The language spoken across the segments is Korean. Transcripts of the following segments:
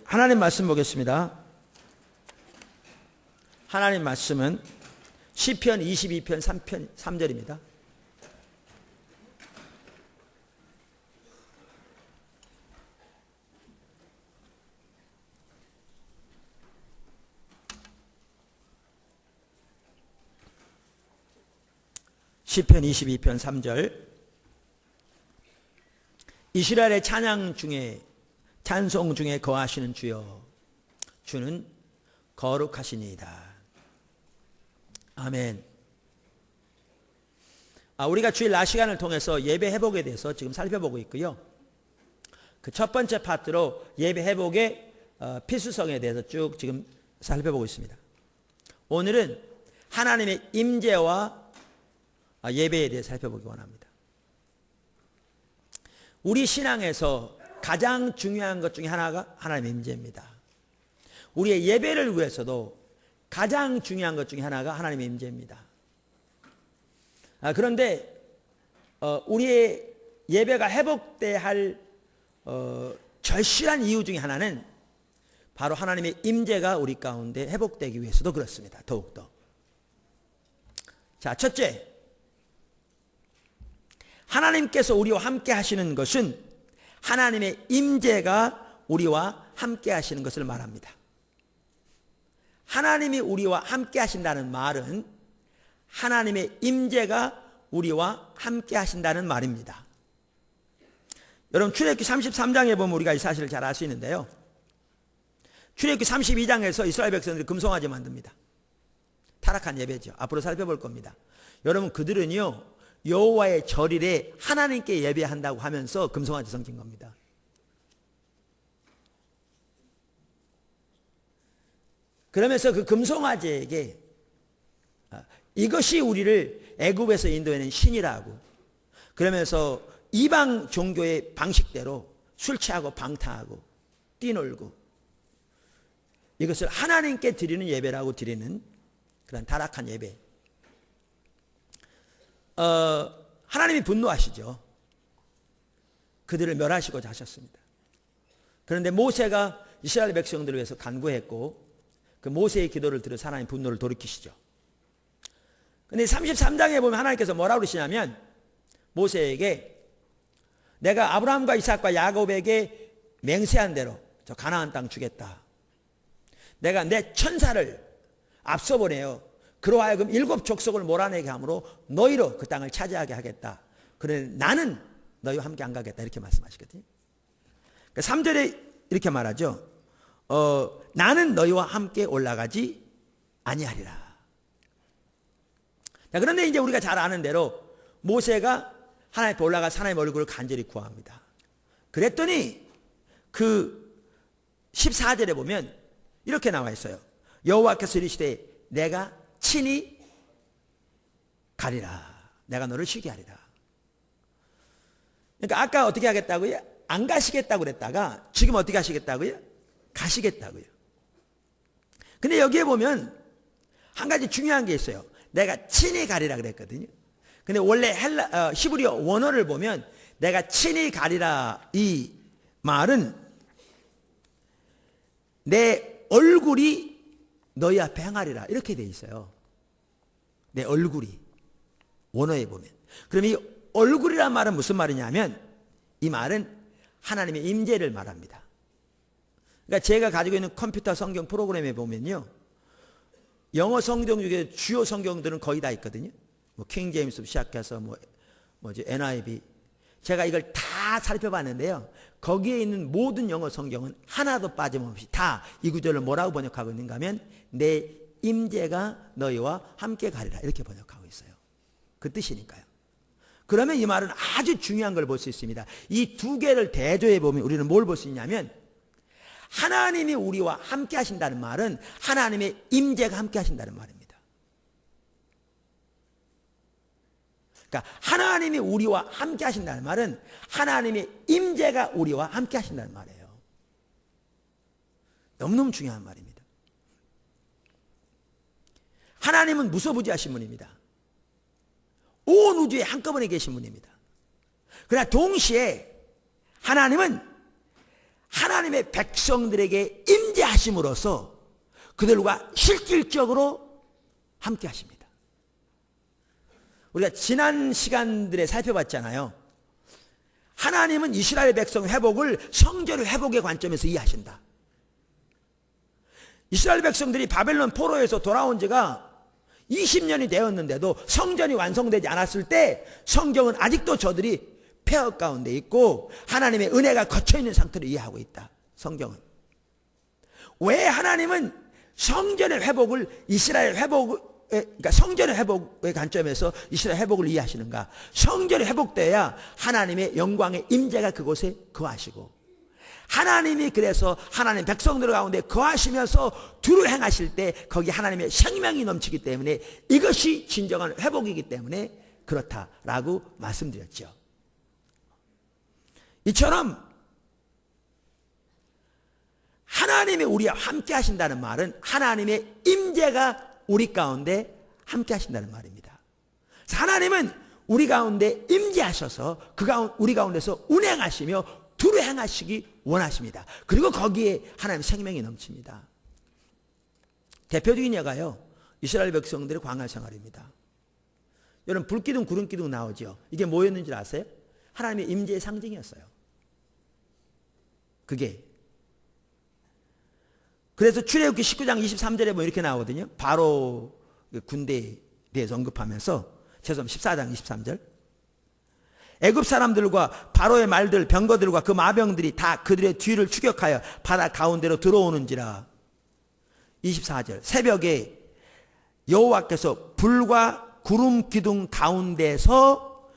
하나님 말씀 보겠습니다. 하나님 말씀은 시편 22편 3절입니다. 시편 22편 3절. 이스라엘의 찬양 중에 찬송 중에 거하시는 주여, 주는 거룩하시니이다. 아멘. 우리가 주일 낮 시간을 통해서 예배 회복에 대해서 지금 살펴보고 있고요. 그 첫 번째 파트로 예배 회복의 필수성에 대해서 쭉 지금 살펴보고 있습니다. 오늘은 하나님의 임재와 예배에 대해 살펴보기 원합니다. 우리 신앙에서 가장 중요한 것 중에 하나가 하나님의 임재입니다. 우리의 예배를 위해서도 가장 중요한 것 중에 하나가 하나님의 임재입니다. 그런데 우리의 예배가 회복돼야 할 절실한 이유 중에 하나는 바로 하나님의 임재가 우리 가운데 회복되기 위해서도 그렇습니다. 더욱더. 자, 첫째, 하나님께서 우리와 함께 하시는 것은 하나님의 임재가 우리와 함께 하시는 것을 말합니다. 하나님이 우리와 함께 하신다는 말은 하나님의 임재가 우리와 함께 하신다는 말입니다. 여러분, 출애굽기 33장에 보면 우리가 이 사실을 잘 알 수 있는데요. 출애굽기 32장에서 이스라엘 백성들이 금송아지 만듭니다. 타락한 예배죠. 앞으로 살펴볼 겁니다. 여러분, 그들은요 여호와의 절일에 하나님께 예배한다고 하면서 금송아지 섬긴 겁니다. 그러면서 그 금송아지에게 이것이 우리를 애굽에서 인도해낸 신이라고, 그러면서 이방 종교의 방식대로 술 취하고 방탕하고 뛰놀고 이것을 하나님께 드리는 예배라고 드리는 그런 타락한 예배. 하나님이 분노하시죠. 그들을 멸하시고자 하셨습니다. 그런데 모세가 이스라엘 백성들을 위해서 간구했고 그 모세의 기도를 들어 하나님 분노를 돌이키시죠. 그런데 33장에 보면 하나님께서 뭐라고 그러시냐면 모세에게 내가 아브라함과 이삭과 야곱에게 맹세한 대로 저 가나안 땅 주겠다. 내가 내 천사를 앞서 보내어 그로 하여금 7 족속을 몰아내게 함으로 너희로 그 땅을 차지하게 하겠다. 그런데 나는 너희와 함께 안 가겠다. 이렇게 말씀하시거든요. 3절에 이렇게 말하죠. 나는 너희와 함께 올라가지 아니하리라. 자, 그런데 이제 우리가 잘 아는 대로 모세가 하나님 앞에 올라가서 하나님의 얼굴을 간절히 구합니다. 그랬더니 그 14절에 보면 이렇게 나와 있어요. 여호와께서 이르시되 내가 친히 가리라. 내가 너를 쉬게 하리라. 그러니까 아까 어떻게 하겠다고요? 안 가시겠다고 그랬다가 지금 어떻게 하시겠다고요? 가시겠다고요. 근데 여기에 보면 한 가지 중요한 게 있어요. 내가 친히 가리라 그랬거든요. 근데 원래 히브리어 원어를 보면 내가 친히 가리라 이 말은 내 얼굴이 너희 앞에 행하리라 이렇게 돼 있어요. 내 얼굴이 원어에 보면. 그럼 이 얼굴이란 말은 무슨 말이냐면 이 말은 하나님의 임재를 말합니다. 그러니까 제가 가지고 있는 컴퓨터 성경 프로그램에 보면요, 영어 성경 중에 주요 성경들은 거의 다 있거든요. 뭐 킹 제임스 시작해서 뭐지 NIV. 제가 이걸 다 살펴봤는데요. 거기에 있는 모든 영어 성경은 하나도 빠짐없이 다 이 구절을 뭐라고 번역하고 있는가 하면 내 임재가 너희와 함께 가리라 이렇게 번역하고 있어요. 그 뜻이니까요. 그러면 이 말은 아주 중요한 걸 볼 수 있습니다. 이 두 개를 대조해 보면 우리는 뭘 볼 수 있냐면 하나님이 우리와 함께 하신다는 말은 하나님의 임재가 함께 하신다는 말입니다. 그러니까 하나님이 우리와 함께 하신다는 말은 하나님의 임재가 우리와 함께 하신다는 말이에요. 너무너무 중요한 말입니다. 하나님은 무소부지하신 분입니다. 온 우주에 한꺼번에 계신 분입니다. 그러나 동시에 하나님은 하나님의 백성들에게 임재하심으로써 그들과 실질적으로 함께 하십니다. 우리가 지난 시간들에 살펴봤잖아요. 하나님은 이스라엘 백성 회복을 성전의 회복의 관점에서 이해하신다. 이스라엘 백성들이 바벨론 포로에서 돌아온 지가 20년이 되었는데도 성전이 완성되지 않았을 때 성경은 아직도 저들이 폐허 가운데 있고 하나님의 은혜가 거쳐있는 상태로 이해하고 있다. 성경은. 왜 하나님은 성전의 회복을 이스라엘 회복, 그러니까 성전의 회복의 관점에서 이스라엘 회복을 이해하시는가? 성전이 회복돼야 하나님의 영광의 임재가 그곳에 거하시고 하나님이 그래서 하나님 백성들 가운데 거하시면서 두루 행하실 때 거기 하나님의 생명이 넘치기 때문에 이것이 진정한 회복이기 때문에 그렇다라고 말씀드렸죠. 이처럼 하나님이 우리와 함께 하신다는 말은 하나님의 임재가 우리 가운데 함께 하신다는 말입니다. 하나님은 우리 가운데 임재하셔서 우리 가운데서 운행하시며 두루 행하시기 원하십니다. 그리고 거기에 하나님의 생명이 넘칩니다. 대표적인 예가요, 이스라엘 백성들의 광야 생활입니다. 여러분 불기둥 구름기둥 나오죠. 이게 뭐였는지 아세요? 하나님의 임재의 상징이었어요. 그게. 그래서 출애굽기 19장 23절에 보면 이렇게 나오거든요. 바로 군대에 대해서 언급하면서 죄송합니다. 14장 23절. 애굽 사람들과 바로의 말들 병거들과 그 마병들이 다 그들의 뒤를 추격하여 바다 가운데로 들어오는지라. 24절. 새벽에 여호와께서 불과 구름 기둥 가운데서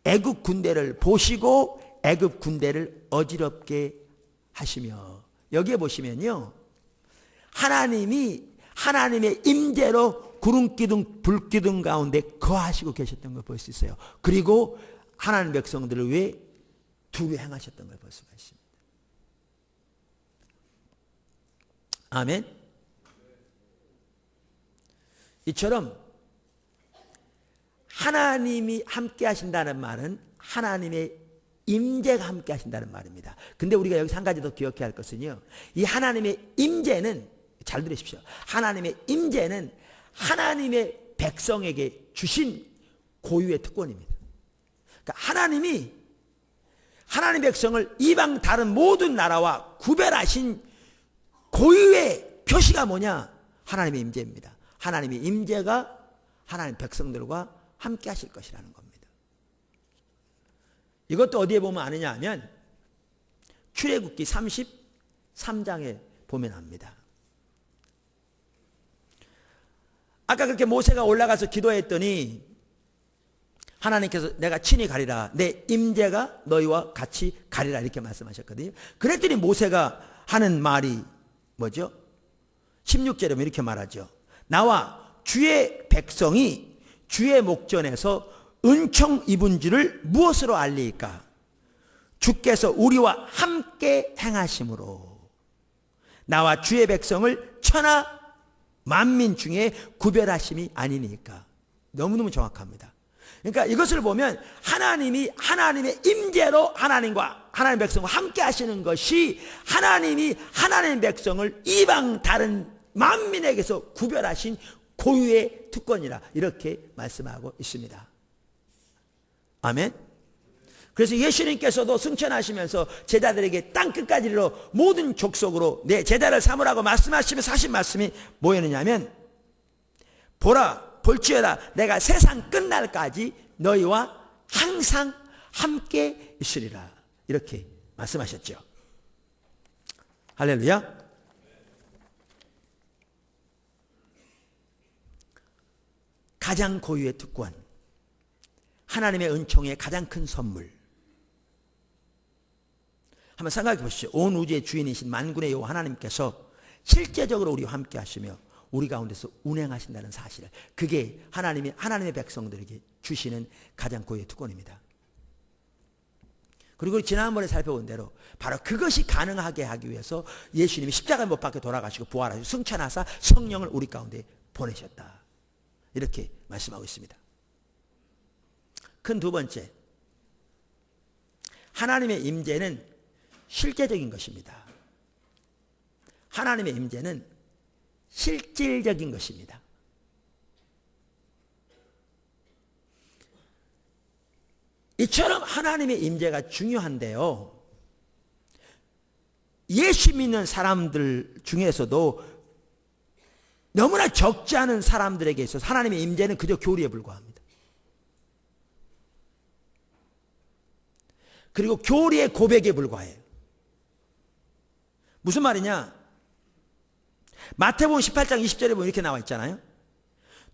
애굽 군대를 보시고 애굽 군대를 어지럽게 하시며. 여기에 보시면요, 하나님이 하나님의 임재로 구름 기둥 불 기둥 가운데 거하시고 계셨던 걸 볼 수 있어요. 그리고 하나님 백성들을 위해 두루 행하셨던 걸 볼 수가 있습니다. 아멘. 이처럼 하나님이 함께 하신다는 말은 하나님의 임재가 함께 하신다는 말입니다. 근데 우리가 여기서 한 가지 더 기억해야 할 것은요, 이 하나님의 임재는, 잘 들으십시오. 하나님의 임재는 하나님의 백성에게 주신 고유의 특권입니다. 그러니까 하나님이 하나님 백성을 이방 다른 모든 나라와 구별하신 고유의 표시가 뭐냐? 하나님의 임재입니다. 하나님의 임재가 하나님 백성들과 함께 하실 것이라는 겁니다. 이것도 어디에 보면 아느냐 하면 출애굽기 33장에 보면 압니다. 아까 그렇게 모세가 올라가서 기도했더니 하나님께서 내가 친히 가리라, 내 임재가 너희와 같이 가리라, 이렇게 말씀하셨거든요. 그랬더니 모세가 하는 말이 뭐죠? 16절에 보면 이렇게 말하죠. 나와 주의 백성이 주의 목전에서 은총 입은 줄을 무엇으로 알리까? 주께서 우리와 함께 행하심으로 나와 주의 백성을 천하 만민 중에 구별하심이 아니니까. 너무너무 정확합니다. 그러니까 이것을 보면 하나님이 하나님의 임재로 하나님과 하나님 백성과 함께 하시는 것이 하나님이 하나님 백성을 이방 다른 만민에게서 구별하신 고유의 특권이라 이렇게 말씀하고 있습니다. 아멘. 그래서 예수님께서도 승천하시면서 제자들에게 땅끝까지 이르러 모든 족속으로 내 제자를 삼으라고 말씀하시면서 하신 말씀이 뭐였느냐면, 보라 볼지어다 내가 세상 끝날까지 너희와 항상 함께 있으리라, 이렇게 말씀하셨죠. 할렐루야. 가장 고유의 특권, 하나님의 은총의 가장 큰 선물. 한번 생각해 보시죠. 온 우주의 주인이신 만군의 여호와 하나님께서 실제적으로 우리와 함께 하시며 우리 가운데서 운행하신다는 사실을, 그게 하나님의 백성들에게 주시는 가장 고유의 특권입니다. 그리고 지난번에 살펴본 대로 바로 그것이 가능하게 하기 위해서 예수님이 십자가에 못 박혀 돌아가시고 부활하시고 승천하사 성령을 우리 가운데 보내셨다, 이렇게 말씀하고 있습니다. 큰 두 번째, 하나님의 임재는 실제적인 것입니다. 하나님의 임재는 실질적인 것입니다. 이처럼 하나님의 임재가 중요한데요, 예수 믿는 사람들 중에서도 너무나 적지 않은 사람들에게 있어서 하나님의 임재는 그저 교리에 불과합니다. 그리고 교리의 고백에 불과해요. 무슨 말이냐? 마태복음 18장 20절에 보면 이렇게 나와 있잖아요.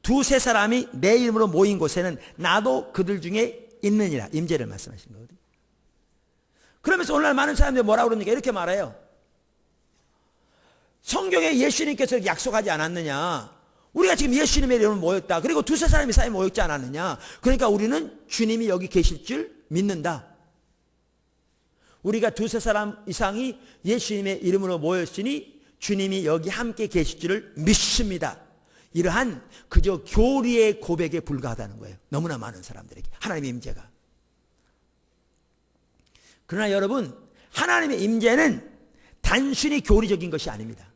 두세 사람이 내 이름으로 모인 곳에는 나도 그들 중에 있느니라. 임재를 말씀하신 거거든요. 그러면서 오늘날 많은 사람들이 뭐라고 그러니까 이렇게 말해요. 성경에 예수님께서 약속하지 않았느냐, 우리가 지금 예수님의 이름으로 모였다, 그리고 두세 사람이 사이에 모였지 않았느냐, 그러니까 우리는 주님이 여기 계실 줄 믿는다. 우리가 두세 사람 이상이 예수님의 이름으로 모였으니 주님이 여기 함께 계실 줄을 믿습니다. 이러한 그저 교리의 고백에 불과하다는 거예요. 너무나 많은 사람들에게 하나님의 임재가. 그러나 여러분, 하나님의 임재는 단순히 교리적인 것이 아닙니다.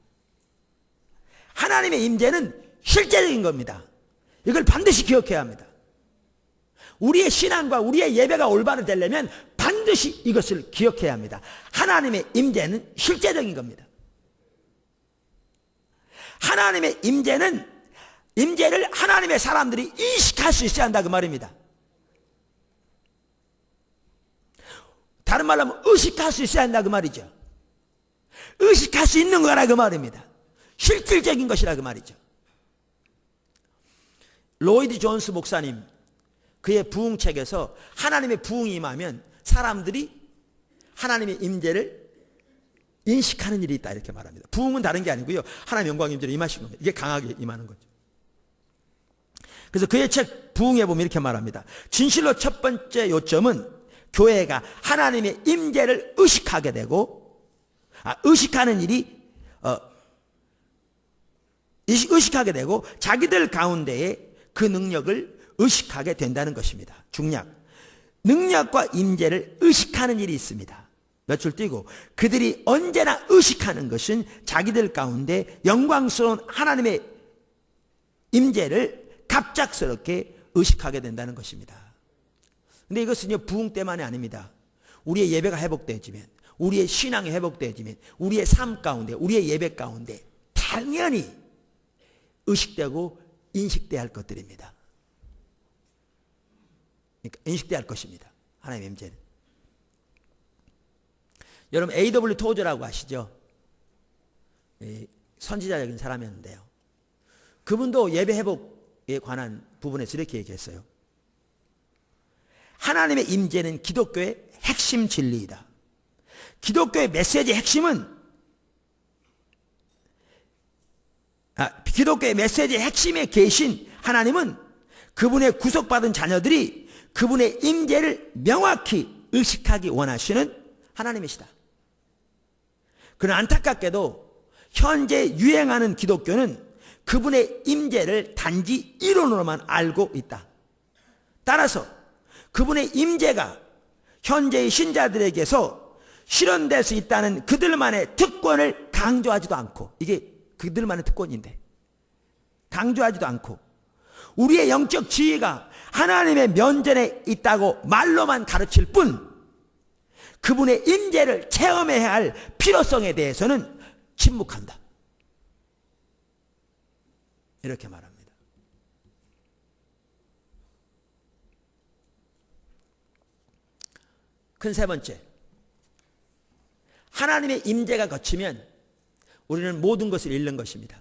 하나님의 임재는 실제적인 겁니다. 이걸 반드시 기억해야 합니다. 우리의 신앙과 우리의 예배가 올바로 되려면 반드시 이것을 기억해야 합니다. 하나님의 임재는 실제적인 겁니다. 하나님의 임재를 하나님의 사람들이 인식할 수 있어야 한다, 그 말입니다. 다른 말로 하면 의식할 수 있어야 한다, 그 말이죠. 의식할 수 있는 거라, 그 말입니다. 실질적인 것이라, 그 말이죠. 로이드 존스 목사님, 그의 부흥책에서 하나님의 부흥이 임하면 사람들이 하나님의 임재를 인식하는 일이 있다, 이렇게 말합니다. 부흥은 다른 게 아니고요, 하나님의 영광 임재로 임하신 겁니다. 이게 강하게 임하는 거죠. 그래서 그의 책 부흥에 보면 이렇게 말합니다. 진실로 첫 번째 요점은 교회가 하나님의 임재를 의식하게 되고, 의식하는 일이 의식하게 되고 자기들 가운데에 그 능력을 의식하게 된다는 것입니다. 중략, 능력과 임재를 의식하는 일이 있습니다. 몇줄 띄고, 그들이 언제나 의식하는 것은 자기들 가운데 영광스러운 하나님의 임재를 갑작스럽게 의식하게 된다는 것입니다. 근데 이것은 부흥 때만이 아닙니다. 우리의 예배가 회복되어지면, 우리의 신앙이 회복되어지면, 우리의 삶 가운데, 우리의 예배 가운데 당연히 의식되고 인식돼야 할 것들입니다. 그러니까 인식돼야 할 것입니다. 하나님의 임재는. 여러분 A.W. 토저라고 아시죠? 선지자적인 사람이었는데요, 그분도 예배 회복에 관한 부분에서 이렇게 얘기했어요. 하나님의 임재는 기독교의 핵심 진리이다. 기독교의 메시지의 핵심은, 기독교의 메시지의 핵심에 계신 하나님은 그분의 구속받은 자녀들이 그분의 임재를 명확히 의식하기 원하시는 하나님이시다. 그러나 안타깝게도 현재 유행하는 기독교는 그분의 임재를 단지 이론으로만 알고 있다. 따라서 그분의 임재가 현재의 신자들에게서 실현될 수 있다는 그들만의 특권을 강조하지도 않고, 이게 그들만의 특권인데 강조하지도 않고, 우리의 영적 지혜가 하나님의 면전에 있다고 말로만 가르칠 뿐 그분의 임재를 체험해야 할 필요성에 대해서는 침묵한다, 이렇게 말합니다. 큰 세 번째, 하나님의 임재가 거치면 우리는 모든 것을 잃는 것입니다.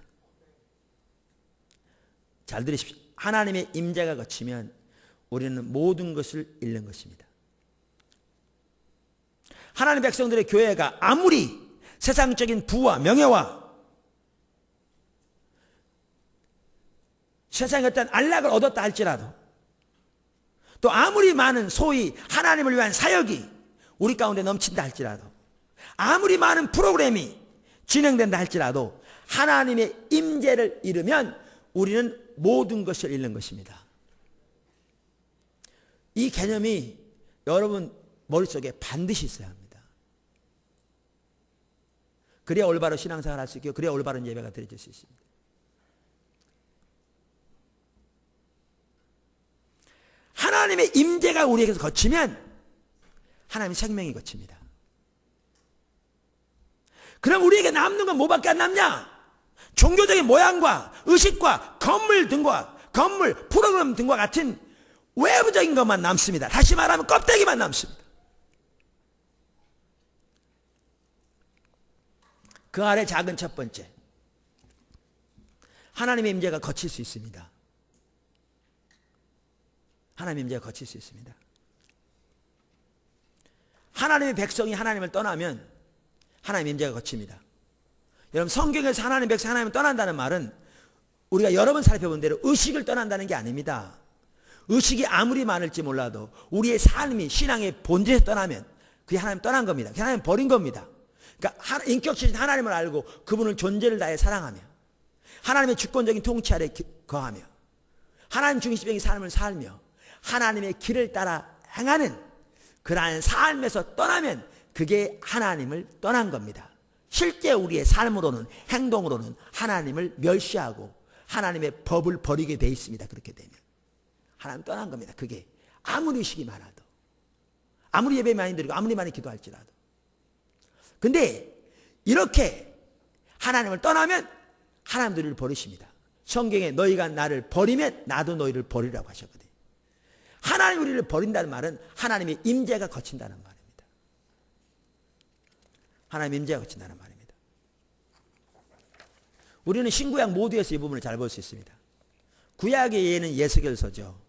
잘 들으십시오. 하나님의 임재가 거치면 우리는 모든 것을 잃는 것입니다. 하나님의 백성들의 교회가 아무리 세상적인 부와 명예와 세상에 어떤 안락을 얻었다 할지라도, 또 아무리 많은 소위 하나님을 위한 사역이 우리 가운데 넘친다 할지라도, 아무리 많은 프로그램이 진행된다 할지라도 하나님의 임재를 잃으면 우리는 모든 것을 잃는 것입니다. 이 개념이 여러분 머릿속에 반드시 있어야 합니다. 그래야 올바로 신앙생활을 할 수 있고, 그래야 올바른 예배가 드려질 수 있습니다. 하나님의 임재가 우리에게서 거치면 하나님의 생명이 거칩니다. 그럼 우리에게 남는 건 뭐밖에 안 남냐? 종교적인 모양과 의식과 건물 등과 건물 프로그램 등과 같은 외부적인 것만 남습니다. 다시 말하면 껍데기만 남습니다. 그 아래 작은 첫 번째, 하나님의 임재가 거칠 수 있습니다. 하나님의 임재가 거칠 수 있습니다. 하나님의 백성이 하나님을 떠나면 하나님의 임재가 거칩니다. 여러분, 성경에서 하나님의 백성이 하나님을 떠난다는 말은 우리가 여러 번 살펴본 대로 의식을 떠난다는 게 아닙니다. 의식이 아무리 많을지 몰라도 우리의 삶이 신앙의 본질에서 떠나면 그게 하나님 떠난 겁니다. 그게 하나님 버린 겁니다. 그러니까 인격체신 하나님을 알고 그분을 존재를 다해 사랑하며 하나님의 주권적인 통치 아래 거하며 하나님 중심적인 삶을 살며 하나님의 길을 따라 행하는 그러한 삶에서 떠나면 그게 하나님을 떠난 겁니다. 실제 우리의 삶으로는, 행동으로는 하나님을 멸시하고 하나님의 법을 버리게 돼 있습니다. 그렇게 되면 하나님 떠난 겁니다. 그게 아무리 의식이 많아도, 아무리 예배 많이 드리고 아무리 많이 기도할지라도. 근데 이렇게 하나님을 떠나면 하나님도 우리를 버리십니다. 성경에 너희가 나를 버리면 나도 너희를 버리라고 하셨거든요. 하나님 우리를 버린다는 말은 하나님의 임재가 거친다는 말입니다. 하나님의 임재가 거친다는 말입니다. 우리는 신구약 모두에서 이 부분을 잘 볼 수 있습니다. 구약의 예는 에스겔서죠.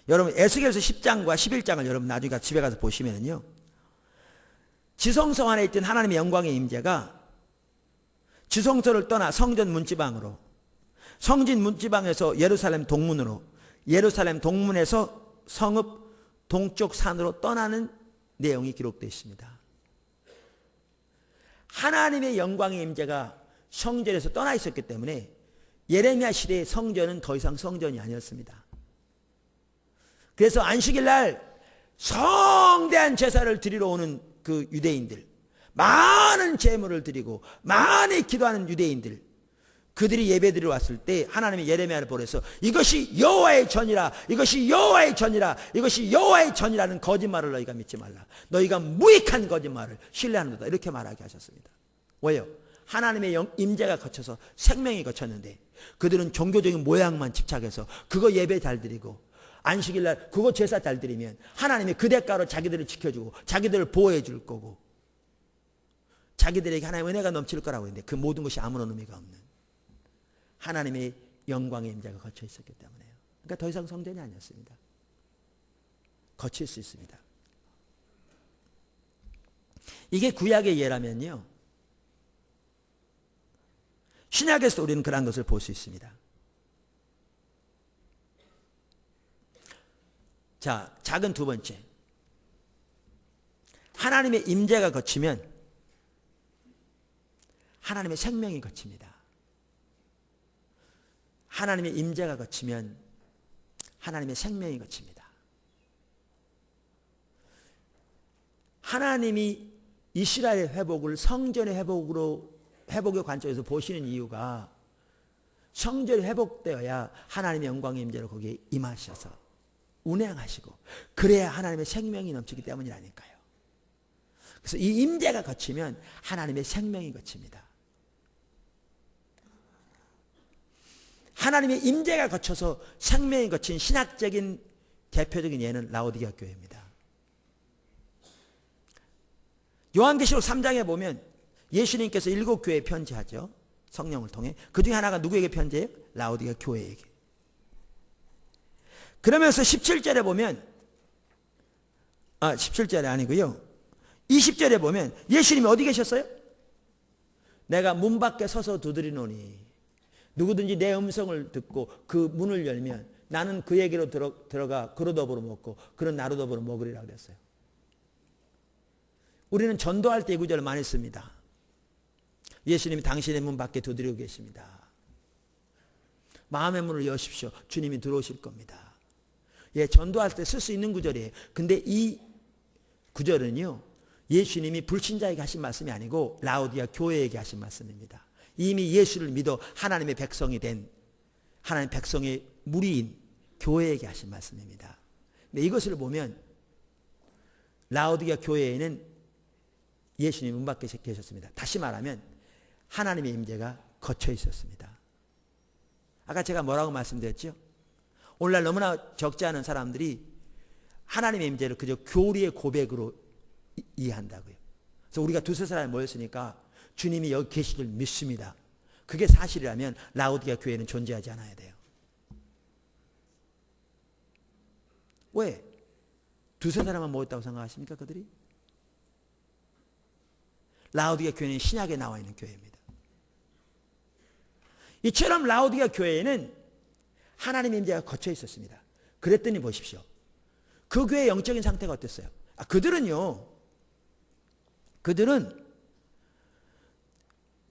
여러분, 에스겔서 10장과 11장을 여러분 나중에 집에 가서 보시면요, 지성소 안에 있던 하나님의 영광의 임재가 지성소를 떠나 성전 문지방으로, 성진 문지방에서 예루살렘 동문으로, 예루살렘 동문에서 성읍 동쪽 산으로 떠나는 내용이 기록되어 있습니다. 하나님의 영광의 임재가 성전에서 떠나 있었기 때문에 예레미야 시대의 성전은 더 이상 성전이 아니었습니다. 그래서 안식일 날 성대한 제사를 드리러 오는 그 유대인들, 많은 제물을 드리고 많이 기도하는 유대인들, 그들이 예배드리러 왔을 때 하나님이 예레미야를 보내서 이것이 여호와의 전이라, 이것이 여호와의 전이라, 이것이 여호와의 전이라는 거짓말을 너희가 믿지 말라. 너희가 무익한 거짓말을 신뢰하는도다. 이렇게 말하게 하셨습니다. 왜요? 하나님의 임재가 거쳐서 생명이 거쳤는데 그들은 종교적인 모양만 집착해서 그거 예배 잘 드리고 안식일날 그거 제사 잘 드리면 하나님이 그 대가로 자기들을 지켜주고 자기들을 보호해 줄 거고 자기들에게 하나님의 은혜가 넘칠 거라고 했는데 그 모든 것이 아무런 의미가 없는 하나님의 영광의 임재가 거쳐 있었기 때문에요. 그러니까 더 이상 성전이 아니었습니다. 거칠 수 있습니다. 이게 구약의 예라면요, 신약에서도 우리는 그런 것을 볼 수 있습니다. 자, 작은 두 번째, 하나님의 임재가 거치면 하나님의 생명이 거칩니다. 하나님의 임재가 거치면 하나님의 생명이 거칩니다. 하나님이 이스라엘의 회복을 성전의 회복의 관점에서 보시는 이유가 성전이 회복되어야 하나님의 영광의 임재로 거기에 임하셔서 운행하시고 그래야 하나님의 생명이 넘치기 때문이라니까요. 그래서 이 임재가 거치면 하나님의 생명이 거칩니다. 하나님의 임재가 거쳐서 생명이 거친 신학적인 대표적인 예는 라오디게아 교회입니다. 요한계시록 3장에 보면 예수님께서 7교회에 편지하죠. 성령을 통해. 그 중에 하나가 누구에게 편지해요? 라오디게아 교회에게. 그러면서 17절에 보면 17절이 아니고요, 20절에 보면 예수님이 어디 계셨어요? 내가 문 밖에 서서 두드리노니 누구든지 내 음성을 듣고 그 문을 열면 나는 그에게로 들어가 그로 더불어 먹고 그는 나로 더불어 먹으리라 그랬어요. 우리는 전도할 때 이 구절을 많이 씁니다. 예수님이 당신의 문 밖에 두드리고 계십니다. 마음의 문을 여십시오. 주님이 들어오실 겁니다. 예, 전도할 때 쓸 수 있는 구절이에요. 근데 이 구절은요, 예수님이 불신자에게 하신 말씀이 아니고 라오디아 교회에게 하신 말씀입니다. 이미 예수를 믿어 하나님의 백성이 된, 하나님의 백성의 무리인 교회에게 하신 말씀입니다. 근데 이것을 보면 라오디아 교회에는 예수님 문 밖에 계셨습니다. 다시 말하면 하나님의 임재가 거쳐 있었습니다. 아까 제가 뭐라고 말씀드렸죠? 오늘날 너무나 적지 않은 사람들이 하나님의 임재를 그저 교리의 고백으로 이해한다고요. 그래서 우리가 두세 사람이 모였으니까 주님이 여기 계실 줄 믿습니다. 그게 사실이라면 라오디아 교회는 존재하지 않아야 돼요. 왜? 두세 사람만 모였다고 생각하십니까, 그들이? 라오디아 교회는 신약에 나와 있는 교회입니다. 이처럼 라오디아 교회에는 하나님의 임재가 거쳐 있었습니다. 그랬더니 보십시오. 그 교회의 영적인 상태가 어땠어요? 그들은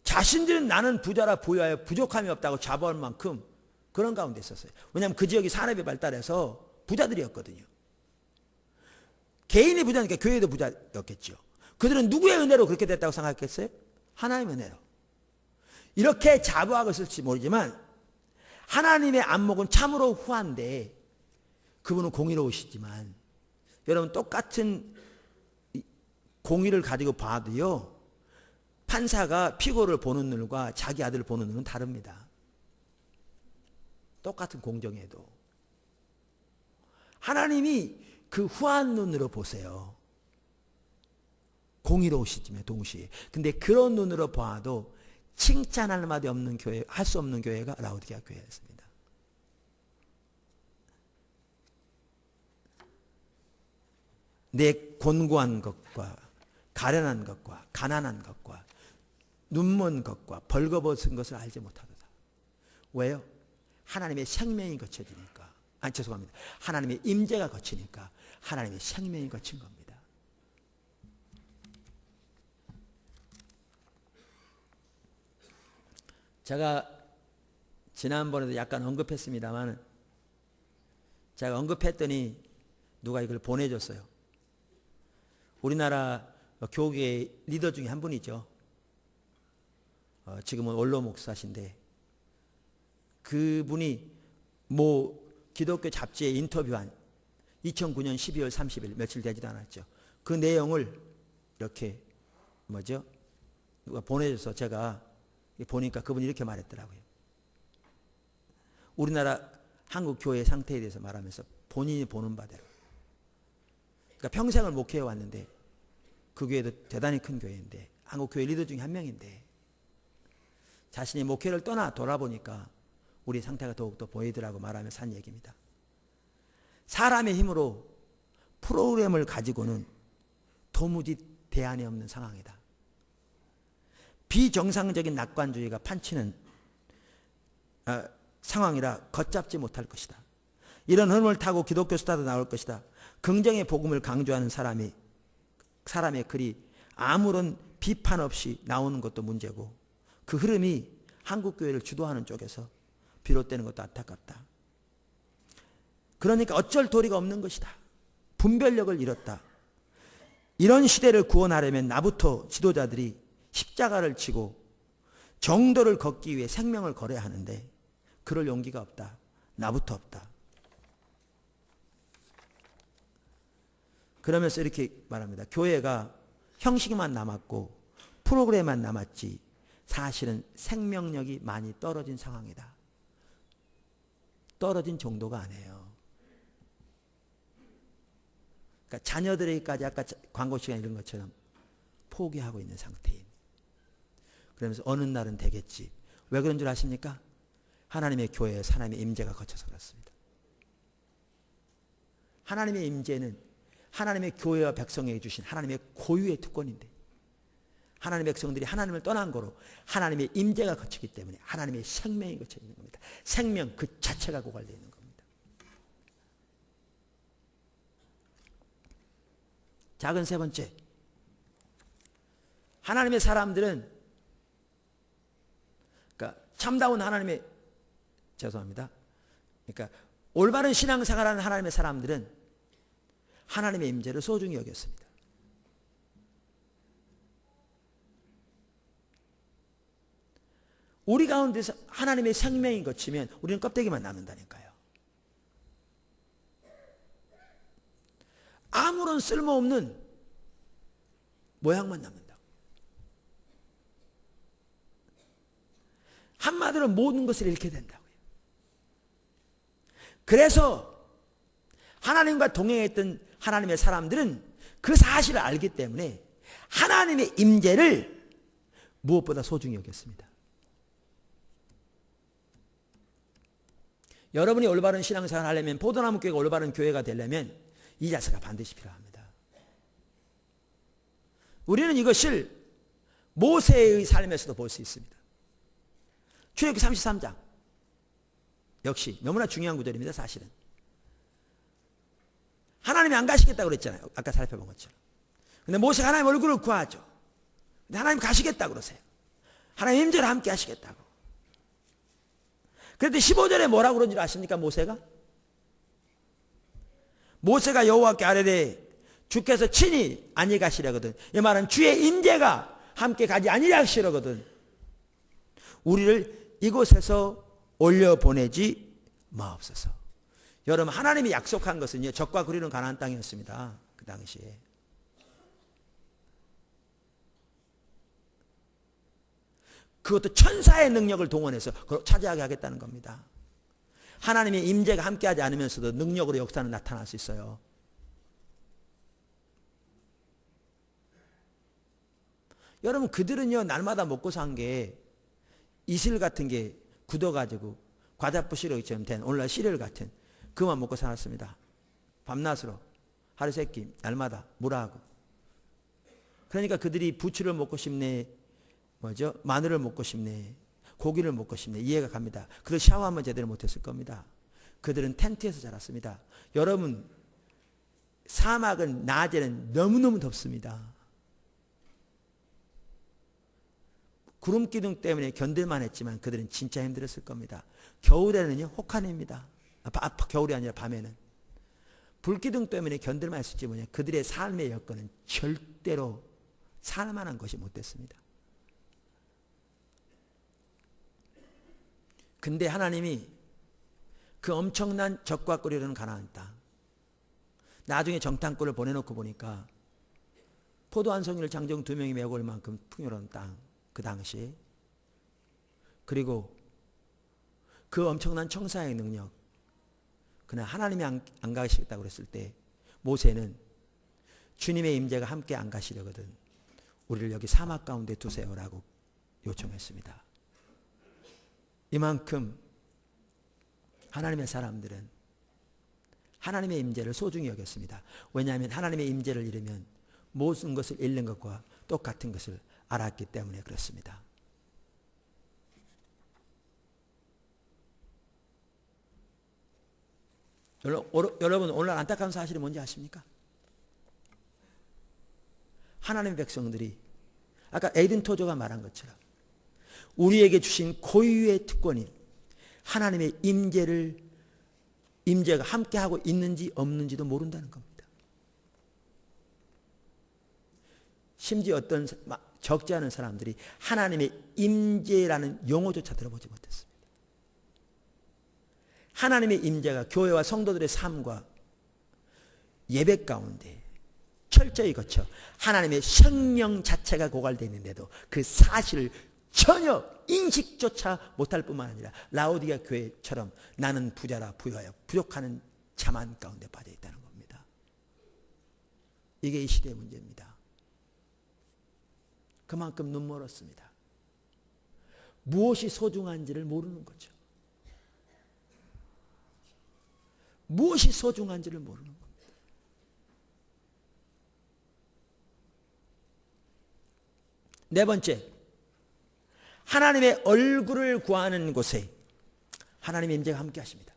자신들은 나는 부자라 부유하여 부족함이 없다고 자부할 만큼 그런 가운데 있었어요. 왜냐하면 그 지역이 산업이 발달해서 부자들이었거든요. 개인이 부자니까 교회도 부자였겠죠. 그들은 누구의 은혜로 그렇게 됐다고 생각했겠어요? 하나님의 은혜로. 이렇게 자부하고 있을지 모르지만 하나님의 안목은 참으로 후한데 그분은 공의로우시지만 여러분 똑같은 공의를 가지고 봐도요, 판사가 피고를 보는 눈과 자기 아들을 보는 눈은 다릅니다. 똑같은 공정에도 하나님이 그 후한 눈으로 보세요. 공의로우시지만 동시에. 근데 그런 눈으로 봐도 칭찬할 말이 없는 교회, 할 수 없는 교회가 라오디게아 교회였습니다. 내 곤고한 것과 가련한 것과 가난한 것과 눈먼 것과 벌거벗은 것을 알지 못하도다. 왜요? 하나님의 생명이 거쳐지니까. 죄송합니다. 하나님의 임재가 거치니까 하나님의 생명이 거친 겁니다. 제가 지난번에도 약간 언급했습니다만 제가 언급했더니 누가 이걸 보내줬어요. 우리나라 교계 리더 중에 한 분이죠. 지금은 원로 목사신데 그분이 기독교 잡지에 인터뷰한 2009년 12월 30일 며칠 되지도 않았죠. 그 내용을 이렇게 누가 보내줘서 제가 보니까 그분이 이렇게 말했더라고요. 우리나라 한국 교회 상태에 대해서 말하면서 본인이 보는 바대로. 그러니까 평생을 목회해 왔는데 그 교회도 대단히 큰 교회인데 한국 교회 리더 중에 한 명인데 자신이 목회를 떠나 돌아보니까 우리 상태가 더욱더 보이더라고 말하면서 한 얘기입니다. 사람의 힘으로 프로그램을 가지고는 도무지 대안이 없는 상황이다. 비정상적인 낙관주의가 판치는 상황이라 걷잡지 못할 것이다. 이런 흐름을 타고 기독교 스타도 나올 것이다. 긍정의 복음을 강조하는 사람의 글이 아무런 비판 없이 나오는 것도 문제고 그 흐름이 한국교회를 주도하는 쪽에서 비롯되는 것도 안타깝다. 그러니까 어쩔 도리가 없는 것이다. 분별력을 잃었다. 이런 시대를 구원하려면 나부터 지도자들이 십자가를 지고 정도를 걷기 위해 생명을 걸어야 하는데 그럴 용기가 없다. 나부터 없다. 그러면서 이렇게 말합니다. 교회가 형식만 남았고 프로그램만 남았지 사실은 생명력이 많이 떨어진 상황이다. 떨어진 정도가 아니에요. 그러니까 자녀들에게까지 아까 광고 시간에 이런 것처럼 포기하고 있는 상태인. 그러면서 어느 날은 되겠지. 왜 그런 줄 아십니까? 하나님의 교회에 하나님의 임재가 거쳐서 그렇습니다. 하나님의 임재는 하나님의 교회와 백성에게 주신 하나님의 고유의 특권인데 하나님의 백성들이 하나님을 떠난 거로 하나님의 임재가 거치기 때문에 하나님의 생명이 거쳐 있는 겁니다. 생명 그 자체가 고갈되어 있는 겁니다. 작은 세 번째, 하나님의 사람들은, 그러니까 참다운 하나님의, 죄송합니다. 그러니까 올바른 신앙생활하는 하나님의 사람들은 하나님의 임재를 소중히 여겼습니다. 우리 가운데서 하나님의 생명이 거치면 우리는 껍데기만 남는다니까요. 아무런 쓸모없는 모양만 남는다고. 한마디로 모든 것을 잃게 된다고요. 그래서 하나님과 동행했던 하나님의 사람들은 그 사실을 알기 때문에 하나님의 임재를 무엇보다 소중히 여겼습니다. 여러분이 올바른 신앙생활을 하려면, 포도나무 교회가 올바른 교회가 되려면 이 자세가 반드시 필요합니다. 우리는 이것을 모세의 삶에서도 볼 수 있습니다. 출애굽기 33장 역시 너무나 중요한 구절입니다. 사실은 하나님이 안 가시겠다고 그랬잖아요. 아까 살펴본 것처럼. 근데 모세가 하나님 얼굴을 구하죠. 근데 하나님 가시겠다고 그러세요. 하나님 임재를 함께 하시겠다고. 그런데 15절에 뭐라고 그런 줄 아십니까? 모세가 여호와께 아뢰되 주께서 친히 아니 가시려거든. 이 말은 주의 임재가 함께 가지 아니라 하시려거든. 우리를 이곳에서 올려보내지 마옵소서. 여러분, 하나님이 약속한 것은요, 적과 그리는 가나안 땅이었습니다. 그 당시에. 그것도 천사의 능력을 동원해서 차지하게 하겠다는 겁니다. 하나님의 임재가 함께하지 않으면서도 능력으로 역사는 나타날 수 있어요. 여러분, 그들은요, 날마다 먹고 산 게 이슬 같은 게 굳어가지고 과자 부시러기처럼 된 오늘날 시리얼 같은 그만 먹고 살았습니다. 밤낮으로 하루 세끼 날마다 물하고. 그러니까 그들이 부추를 먹고 싶네, 마늘을 먹고 싶네, 고기를 먹고 싶네, 이해가 갑니다. 그들 샤워하면 제대로 못했을 겁니다. 그들은 텐트에서 자랐습니다. 여러분, 사막은 낮에는 너무너무 덥습니다. 구름 기둥 때문에 견딜만 했지만 그들은 진짜 힘들었을 겁니다. 겨울에는요, 혹한입니다. 겨울이 아니라 밤에는. 불기둥 때문에 견딜만 했을지 뭐냐, 그들의 삶의 여건은 절대로 살만한 것이 못 됐습니다. 근데 하나님이 그 엄청난 적과 꿀이르는 가나안 땅, 나중에 정탐꾼을 보내놓고 보니까 포도 한 송이를 장정 2명이 메고 올 만큼 풍요로운 땅, 그 당시. 그리고 그 엄청난 청사의 능력, 그러나 하나님이 안 가시겠다고 그랬을 때 모세는 주님의 임재가 함께 안 가시려거든 우리를 여기 사막 가운데 두세요라고 요청했습니다. 이만큼 하나님의 사람들은 하나님의 임재를 소중히 여겼습니다. 왜냐하면 하나님의 임재를 잃으면 모든 것을 잃는 것과 똑같은 것을 알았기 때문에 그렇습니다. 여러분, 오늘 안타까운 사실이 뭔지 아십니까? 하나님의 백성들이 아까 에이든 토저가 말한 것처럼 우리에게 주신 고유의 특권인 하나님의 임재가 함께하고 있는지 없는지도 모른다는 겁니다. 심지어 어떤 적지 않은 사람들이 하나님의 임재라는 용어조차 들어보지 못했습니다. 하나님의 임재가 교회와 성도들의 삶과 예배 가운데 철저히 거쳐 하나님의 생명 자체가 고갈되어 있는데도 그 사실을 전혀 인식조차 못할 뿐만 아니라 라오디가 교회처럼 나는 부자라 부여하여 부족하는 자만 가운데 빠져 있다는 겁니다. 이게 이 시대의 문제입니다. 그만큼 눈멀었습니다. 무엇이 소중한지를 모르는 거죠. 무엇이 소중한지를 모르는 겁니다. 네 번째, 하나님의 얼굴을 구하는 곳에 하나님의 임재가 함께 하십니다.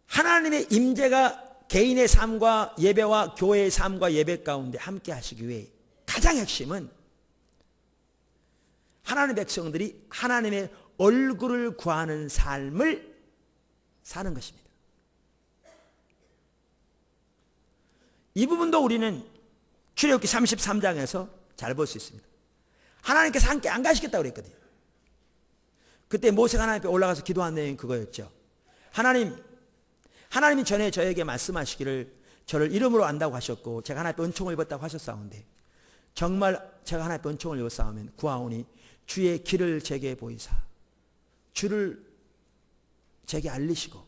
하나님의 임재가 개인의 삶과 예배와 교회의 삶과 예배 가운데 함께 하시기 위해 가장 핵심은 하나님의 백성들이 하나님의 얼굴을 구하는 삶을 사는 것입니다. 이 부분도 우리는 출애굽기 33장에서 잘 볼 수 있습니다. 하나님께서 함께 안 가시겠다고 그랬거든요. 그때 모세가 하나님 앞에 올라가서 기도한 내용이 그거였죠. 하나님이 전에 저에게 말씀하시기를 저를 이름으로 안다고 하셨고 제가 하나님 앞에 은총을 입었다고 하셨사온데 정말 제가 하나님 앞에 은총을 입었사오면 구하오니 주의 길을 제게 보이사 주를 제게 알리시고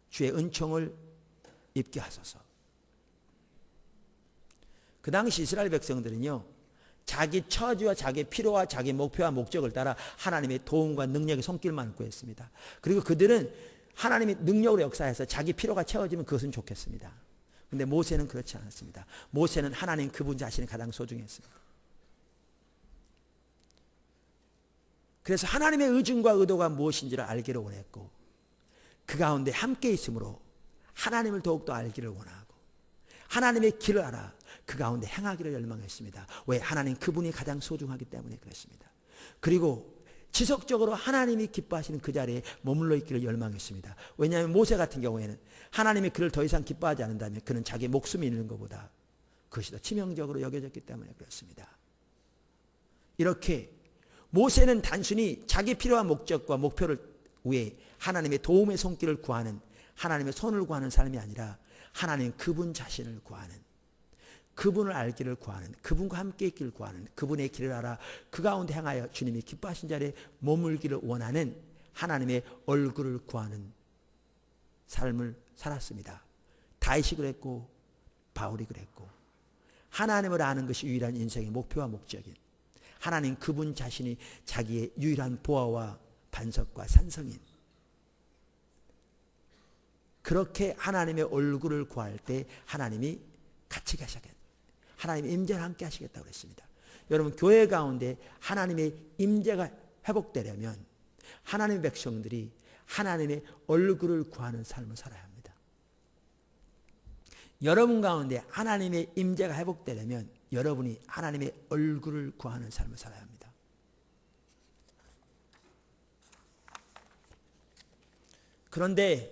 주의 은총을 입게 하소서. 그 당시 이스라엘 백성들은요, 자기 처지와 자기 필요와 자기 목표와 목적을 따라 하나님의 도움과 능력의 손길만 구했습니다. 그리고 그들은 하나님이 능력으로 역사해서 자기 필요가 채워지면 그것은 좋겠습니다. 그런데 모세는 그렇지 않았습니다. 모세는 하나님 그분 자신이 가장 소중했습니다. 그래서 하나님의 의중과 의도가 무엇인지를 알기를 원했고 그 가운데 함께 있으므로 하나님을 더욱더 알기를 원하고 하나님의 길을 알아 그 가운데 행하기를 열망했습니다. 왜? 하나님 그분이 가장 소중하기 때문에 그렇습니다. 그리고 지속적으로 하나님이 기뻐하시는 그 자리에 머물러 있기를 열망했습니다. 왜냐하면 모세 같은 경우에는 하나님이 그를 더 이상 기뻐하지 않는다면 그는 자기 목숨이 있는 것보다 그것이 더 치명적으로 여겨졌기 때문에 그렇습니다. 이렇게 모세는 단순히 자기 필요와 목적과 목표를 위해 하나님의 도움의 손길을 구하는 하나님의 손을 구하는 삶이 아니라 하나님 그분 자신을 구하는 그분을 알기를 구하는 그분과 함께 있기를 구하는 그분의 길을 알아 그 가운데 행하여 주님이 기뻐하신 자리에 머물기를 원하는 하나님의 얼굴을 구하는 삶을 살았습니다. 다윗이 그랬고 바울이 그랬고 하나님을 아는 것이 유일한 인생의 목표와 목적인 하나님 그분 자신이 자기의 유일한 보화와 반석과 산성인 그렇게 하나님의 얼굴을 구할 때 하나님이 같이 가시겠다. 하나님의 임재를 함께 하시겠다고 했습니다. 여러분 교회 가운데 하나님의 임재가 회복되려면 하나님의 백성들이 하나님의 얼굴을 구하는 삶을 살아야 합니다. 여러분 가운데 하나님의 임재가 회복되려면 여러분이 하나님의 얼굴을 구하는 삶을 살아야 합니다. 그런데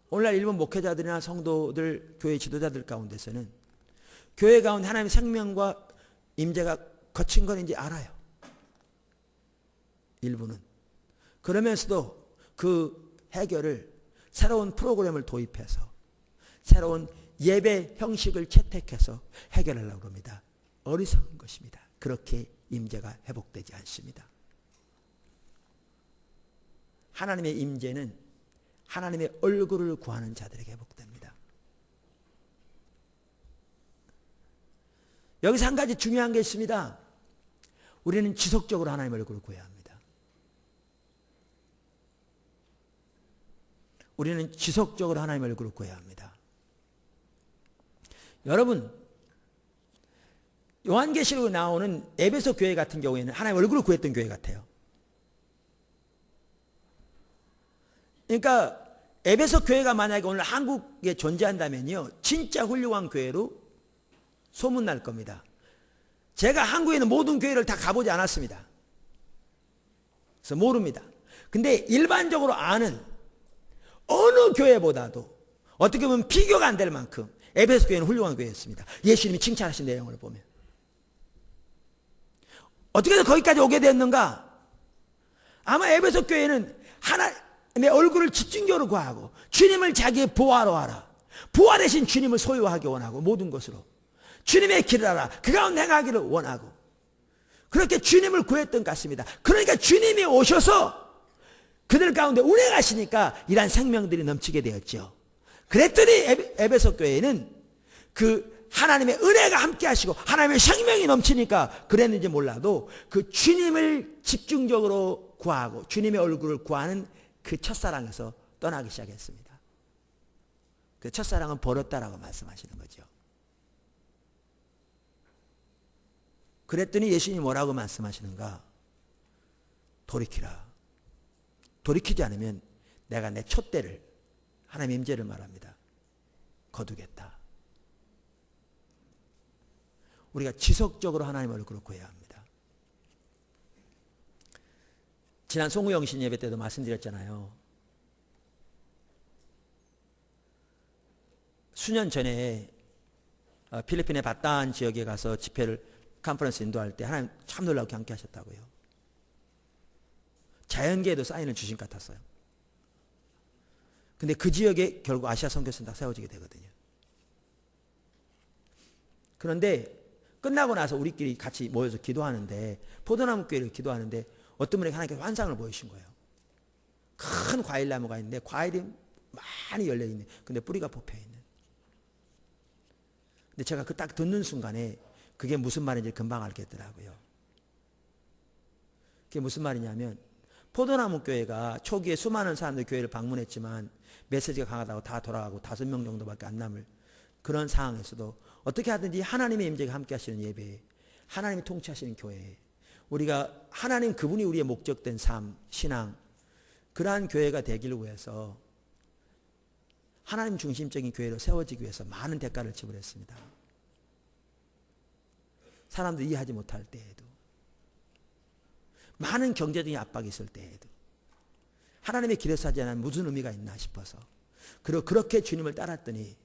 오늘날 일본 목회자들이나 성도들, 교회 지도자들 가운데서는 교회 가운데 하나님의 생명과 임재가 거친 건지 알아요. 일부는. 그러면서도 그 해결을 새로운 프로그램을 도입해서 새로운 예배 형식을 채택해서 해결하려고 합니다. 어리석은 것입니다. 그렇게 임재가 회복되지 않습니다. 하나님의 임재는 하나님의 얼굴을 구하는 자들에게 회복됩니다. 여기서 한 가지 중요한 게 있습니다. 우리는 지속적으로 하나님의 얼굴을 구해야 합니다. 우리는 지속적으로 하나님의 얼굴을 구해야 합니다. 여러분, 요한계시록에 나오는 에베소 교회 같은 경우에는 하나님의 얼굴을 구했던 교회 같아요. 그러니까 에베소 교회가 만약에 오늘 한국에 존재한다면요, 진짜 훌륭한 교회로 소문날 겁니다. 제가 한국에 있는 모든 교회를 다 가보지 않았습니다. 그래서 모릅니다. 근데 일반적으로 아는 어느 교회보다도 어떻게 보면 비교가 안 될 만큼 에베소 교회는 훌륭한 교회였습니다. 예수님이 칭찬하신 내용을 보면. 어떻게 해서 거기까지 오게 됐는가? 아마 에베소 교회는 하나님의 얼굴을 집중적으로 구하고 주님을 자기의 보화로 하라. 보화 대신 주님을 소유하기 원하고 모든 것으로. 주님의 길을 알아. 그 가운데 행하기를 원하고. 그렇게 주님을 구했던 것 같습니다. 그러니까 주님이 오셔서 그들 가운데 운행하시니까 이러한 생명들이 넘치게 되었죠. 그랬더니 에베소 교회는 그 하나님의 은혜가 함께 하시고 하나님의 생명이 넘치니까 그랬는지 몰라도 그 주님을 집중적으로 구하고 주님의 얼굴을 구하는 그 첫사랑에서 떠나기 시작했습니다. 그 첫사랑은 버렸다라고 말씀하시는 거죠. 그랬더니 예수님이 뭐라고 말씀하시는가? 돌이키라. 돌이키지 않으면 내가 내 촛대를, 하나님의 임재를 말합니다, 거두겠다. 우리가 지속적으로 하나님 얼굴을 구해야 합니다. 지난 송구영신 예배 때도 말씀드렸잖아요. 수년 전에 필리핀의 바탄 지역에 가서 집회를, 컨퍼런스 인도할 때 하나님 참 놀랍게 함께 하셨다고요. 자연계에도 사인을 주신 것 같았어요. 근데 그 지역에 결국 아시아 선교센터 세워지게 되거든요. 그런데 끝나고 나서 우리끼리 같이 모여서 기도하는데, 포도나무 교회를 기도하는데 어떤 분에게 하나님께서 환상을 보이신 거예요. 큰 과일나무가 있는데 과일이 많이 열려있네. 근데 뿌리가 뽑혀있는. 근데 제가 그 딱 듣는 순간에 그게 무슨 말인지 금방 알겠더라고요. 그게 무슨 말이냐면, 포도나무 교회가 초기에 수많은 사람들이 교회를 방문했지만 메시지가 강하다고 다 돌아가고 5명 정도밖에 안 남을 그런 상황에서도 어떻게 하든지 하나님의 임재가 함께 하시는 예배, 하나님이 통치하시는 교회, 우리가 하나님 그분이 우리의 목적된 삶, 신앙, 그러한 교회가 되기를 위해서 하나님 중심적인 교회로 세워지기 위해서 많은 대가를 지불했습니다. 사람들이 이해하지 못할 때에도, 많은 경제적인 압박이 있을 때에도 하나님의 길에서 하지 않으면 무슨 의미가 있나 싶어서, 그리고 그렇게 주님을 따랐더니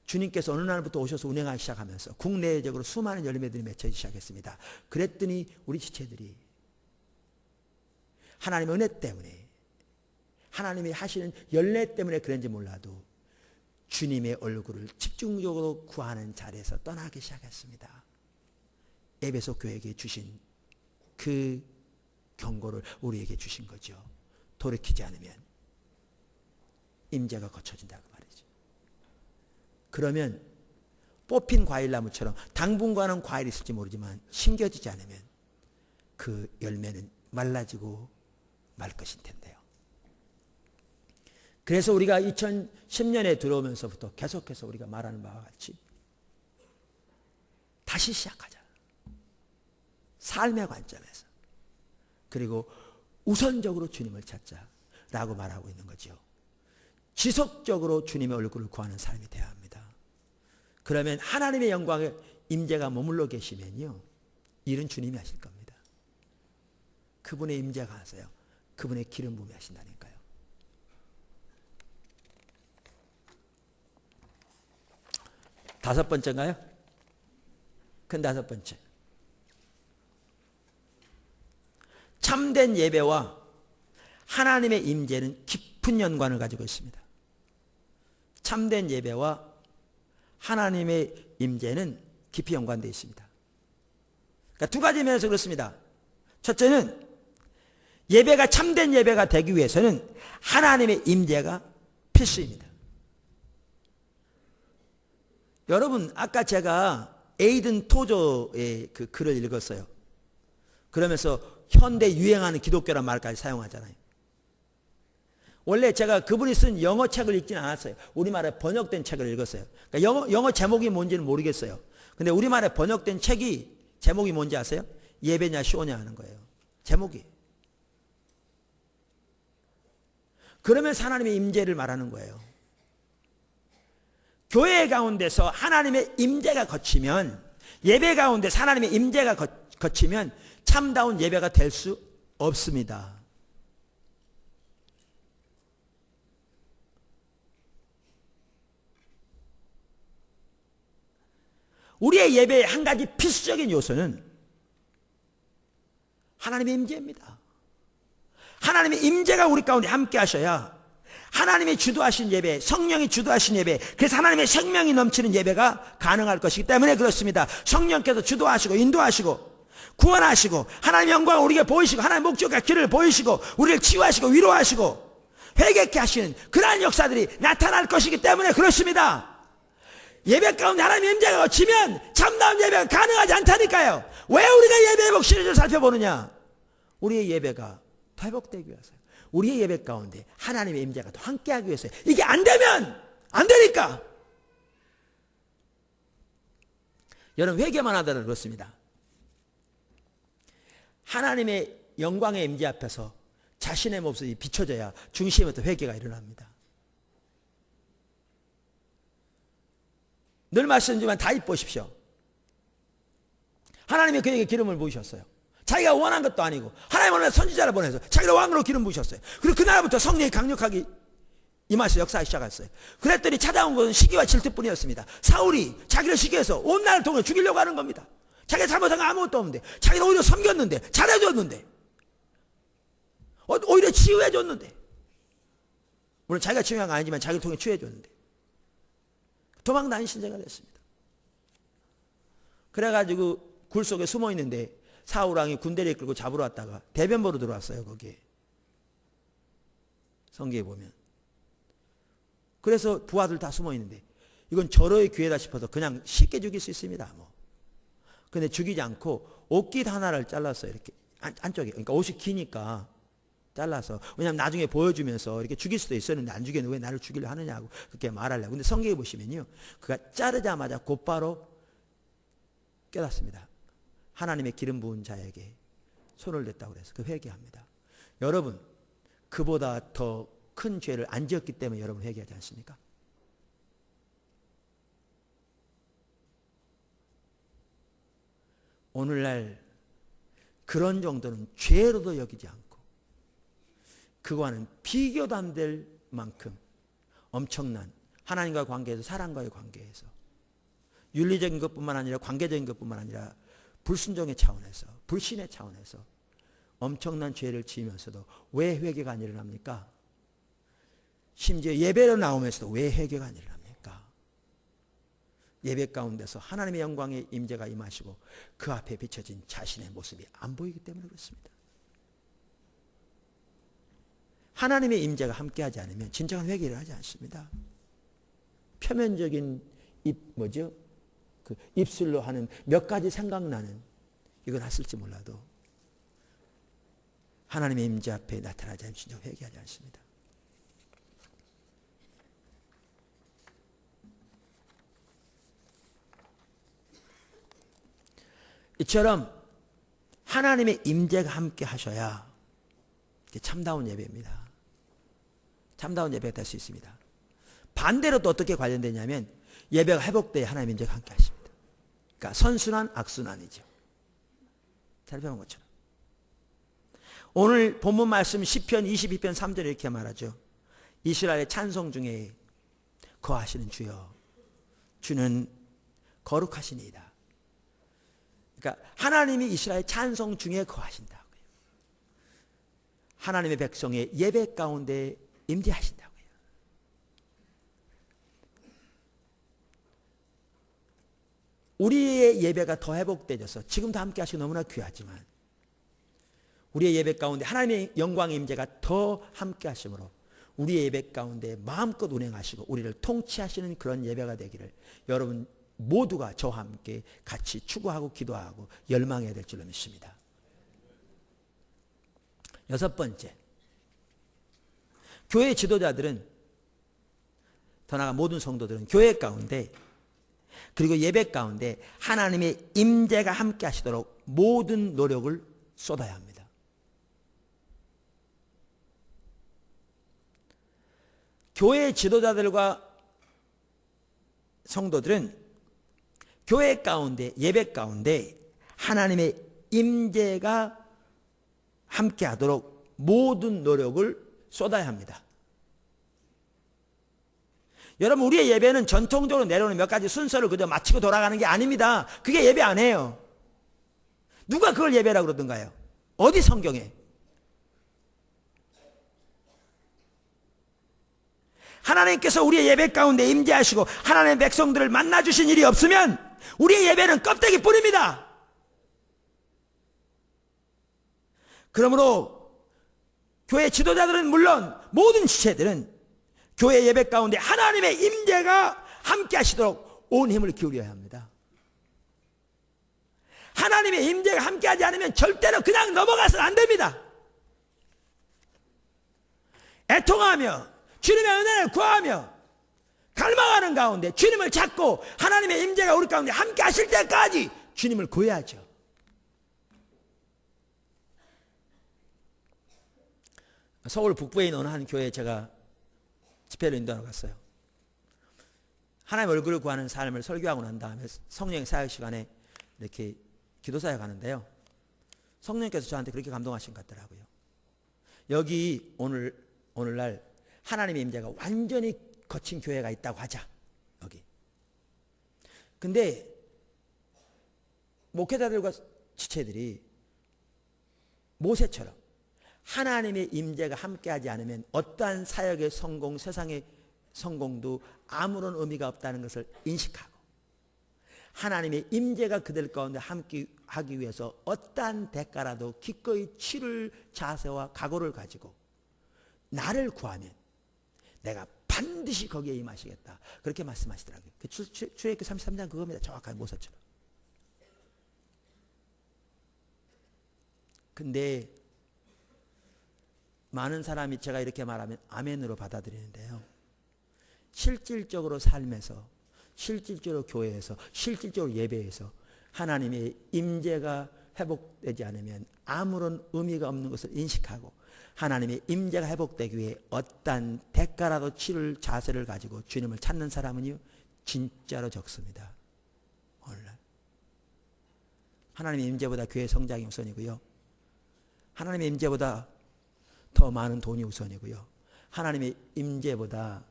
주님께서 어느 날부터 오셔서 운행하기 시작하면서 국내적으로 수많은 열매들이 맺혀지기 시작했습니다. 그랬더니 우리 지체들이 하나님의 은혜 때문에, 하나님이 하시는 열매 때문에 그런지 몰라도 주님의 얼굴을 집중적으로 구하는 자리에서 떠나기 시작했습니다. 에베소 교회에게 주신 그 경고를 우리에게 주신 거죠. 돌이키지 않으면 임재가 거쳐진다고 말이죠. 그러면 뽑힌 과일나무처럼 당분간은 과일이 있을지 모르지만 심겨지지 않으면 그 열매는 말라지고 말 것인 텐데요. 그래서 우리가 2010년에 들어오면서부터 계속해서 우리가 말하는 바와 같이 다시 시작하자. 삶의 관점에서. 그리고 우선적으로 주님을 찾자라고 말하고 있는 거죠. 지속적으로 주님의 얼굴을 구하는 삶이 되어야 합니다. 그러면 하나님의 영광의 임재가 머물러 계시면요, 일은 주님이 하실 겁니다. 그분의 임재가 하세요. 그분의 기름 부음이 하신다니까요. 다섯 번째인가요? 큰 다섯 번째. 참된 예배와 하나님의 임재는 깊은 연관을 가지고 있습니다. 참된 예배와 하나님의 임재는 깊이 연관되어 있습니다. 그러니까 두 가지 면에서 그렇습니다. 첫째는 예배가 참된 예배가 되기 위해서는 하나님의 임재가 필수입니다. 여러분, 아까 제가 에이든 토저의 그 글을 읽었어요. 그러면서 현대 유행하는 기독교란 말까지 사용하잖아요. 원래 제가 그분이 쓴 영어 책을 읽지는 않았어요. 우리말에 번역된 책을 읽었어요. 그러니까 영어 제목이 뭔지는 모르겠어요. 근데 우리말에 번역된 책이 제목이 뭔지 아세요? 예배냐 쇼냐 하는 거예요. 제목이. 그러면서 하나님의 임재를 말하는 거예요. 교회 가운데서 하나님의 임재가 거치면, 예배 가운데서 하나님의 임재가 거치면 참다운 예배가 될 수 없습니다. 우리의 예배의 한 가지 필수적인 요소는 하나님의 임재입니다. 하나님의 임재가 우리 가운데 함께 하셔야 하나님이 주도하신 예배, 성령이 주도하신 예배, 그래서 하나님의 생명이 넘치는 예배가 가능할 것이기 때문에 그렇습니다. 성령께서 주도하시고 인도하시고 구원하시고 하나님의 영광을 우리에게 보이시고 하나님의 목적과 길을 보이시고 우리를 치유하시고 위로하시고 회개케 하시는 그러한 역사들이 나타날 것이기 때문에 그렇습니다. 예배 가운데 하나님의 임재가 거치면 참다운 예배가 가능하지 않다니까요. 왜 우리가 예배 회복 시리즈를 살펴보느냐? 우리의 예배가 회복되기 위해서요. 우리의 예배 가운데 하나님의 임재가 더 함께하기 위해서요. 이게 안 되면 안 되니까. 여러분 회개만 하더라도 그렇습니다. 하나님의 영광의 임재 앞에서 자신의 모습이 비춰져야 중심에서 회개가 일어납니다. 늘 말씀드리지만 다윗 보십시오. 하나님이 그에게 기름을 부으셨어요. 자기가 원한 것도 아니고 하나님 오늘 선지자를 보내서 자기를 왕으로 기름 부으셨어요. 그리고 그날부터 성령이 강력하게 임하셔서 역사하기 시작했어요. 그랬더니 찾아온 것은 시기와 질투뿐이었습니다. 사울이 자기를 시기해서 온 나라를 통해 죽이려고 하는 겁니다. 자기가 잘못한 거 아무것도 없는데, 자기는 오히려 섬겼는데, 잘해줬는데, 오히려 치유해줬는데, 물론 자기가 치유한 건 아니지만 자기를 통해 치유해줬는데 도망다닌 신세가 됐습니다. 그래가지고 굴 속에 숨어 있는데 사울왕이 군대를 이끌고 잡으러 왔다가 대변보로 들어왔어요. 거기에 성경에 보면. 그래서 부하들 다 숨어 있는데 이건 절호의 기회다 싶어서 그냥 쉽게 죽일 수 있습니다. 근데 죽이지 않고 옷깃 하나를 잘랐어요. 이렇게 안쪽에. 그러니까 옷이 기니까 잘라서. 왜냐하면 나중에 보여주면서 이렇게 죽일 수도 있었는데 안 죽였는데 왜 나를 죽이려 하느냐고 그렇게 말하려고. 근데 성경에 보시면요, 그가 자르자마자 곧바로 깨닫습니다. 하나님의 기름 부은 자에게 손을 댔다고 그래서 그 회개합니다. 여러분, 그보다 더 큰 죄를 안 지었기 때문에 여러분 회개하지 않습니까? 오늘날 그런 정도는 죄로도 여기지 않고 그거와는 비교도 안 될 만큼 엄청난 하나님과의 관계에서, 사람과의 관계에서, 윤리적인 것뿐만 아니라 관계적인 것뿐만 아니라 불순종의 차원에서, 불신의 차원에서 엄청난 죄를 지으면서도 왜 회개가 안 일어납니까? 심지어 예배로 나오면서도 왜 회개가 안 일어납니까? 예배 가운데서 하나님의 영광의 임재가 임하시고 그 앞에 비춰진 자신의 모습이 안 보이기 때문에 그렇습니다. 하나님의 임재가 함께하지 않으면 진정한 회개를 하지 않습니다. 표면적인 그 입술로 하는 몇 가지 생각나는 이건 했을지 몰라도 하나님의 임재 앞에 나타나지 않으면 진정 회개하지 않습니다. 이처럼 하나님의 임재가 함께 하셔야 참다운 예배입니다. 참다운 예배가 될 수 있습니다. 반대로 또 어떻게 관련되냐면 예배가 회복돼야 하나님의 임재가 함께 하십니다. 그러니까 선순환, 악순환이죠. 잘 배운 것처럼. 오늘 본문 말씀 시편 22편 3절에 이렇게 말하죠. 이스라엘의 찬송 중에 거하시는 주여, 주는 거룩하시니이다. 그러니까 하나님이 이스라엘 찬송 중에 거하신다고요. 하나님의 백성의 예배 가운데 임재하신다고요. 우리의 예배가 더 회복되어서 지금도 함께 하시고 너무나 귀하지만 우리의 예배 가운데 하나님의 영광의 임재가 더 함께 하심으로 우리의 예배 가운데 마음껏 운행하시고 우리를 통치하시는 그런 예배가 되기를 여러분 모두가 저와 함께 같이 추구하고 기도하고 열망해야 될 줄로 믿습니다. 여섯 번째, 교회 지도자들은, 더 나아가 모든 성도들은 교회 가운데 그리고 예배 가운데 하나님의 임재가 함께 하시도록 모든 노력을 쏟아야 합니다. 교회 지도자들과 성도들은 교회 가운데, 예배 가운데 하나님의 임재가 함께 하도록 모든 노력을 쏟아야 합니다. 여러분, 우리의 예배는 전통적으로 내려오는 몇 가지 순서를 그저 마치고 돌아가는 게 아닙니다. 그게 예배 아니에요. 누가 그걸 예배라고 그러던가요? 어디 성경에? 하나님께서 우리의 예배 가운데 임재하시고 하나님의 백성들을 만나주신 일이 없으면 우리의 예배는 껍데기뿐입니다. 그러므로 교회 지도자들은 물론 모든 지체들은 교회 예배 가운데 하나님의 임재가 함께 하시도록 온 힘을 기울여야 합니다. 하나님의 임재가 함께하지 않으면 절대로 그냥 넘어가서는 안 됩니다. 애통하며 주님의 은혜를 구하며 절망하는 가운데 주님을 찾고 하나님의 임재가 우리 가운데 함께 하실 때까지 주님을 구해야죠. 서울 북부에 있는 어느 한 교회에 제가 집회를 인도하러 갔어요. 하나님 얼굴을 구하는 삶을 설교하고 난 다음에 성령 사역 시간에 이렇게 기도사역 하는데요. 성령께서 저한테 그렇게 감동하신 것 같더라고요. 여기 오늘날 하나님의 임재가 완전히 거친 교회가 있다고 하자. 여기. 근데 목회자들과 지체들이 모세처럼 하나님의 임재가 함께하지 않으면 어떠한 사역의 성공, 세상의 성공도 아무런 의미가 없다는 것을 인식하고 하나님의 임재가 그들 가운데 함께하기 위해서 어떠한 대가라도 기꺼이 치를 자세와 각오를 가지고 나를 구하면 내가 반드시 거기에 임하시겠다. 그렇게 말씀하시더라고요. 출애굽기 33장 그겁니다. 정확하게 모세처럼. 근데 많은 사람이 제가 이렇게 말하면 아멘으로 받아들이는데요. 실질적으로 삶에서, 실질적으로 교회에서, 실질적으로 예배에서 하나님의 임재가 회복되지 않으면 아무런 의미가 없는 것을 인식하고 하나님의 임재가 회복되기 위해 어떠한 대가라도 치를 자세를 가지고 주님을 찾는 사람은요 진짜로 적습니다. 오늘날 하나님의 임재보다 교회 성장이 우선이고요. 하나님의 임재보다 더 많은 돈이 우선이고요. 하나님의 임재보다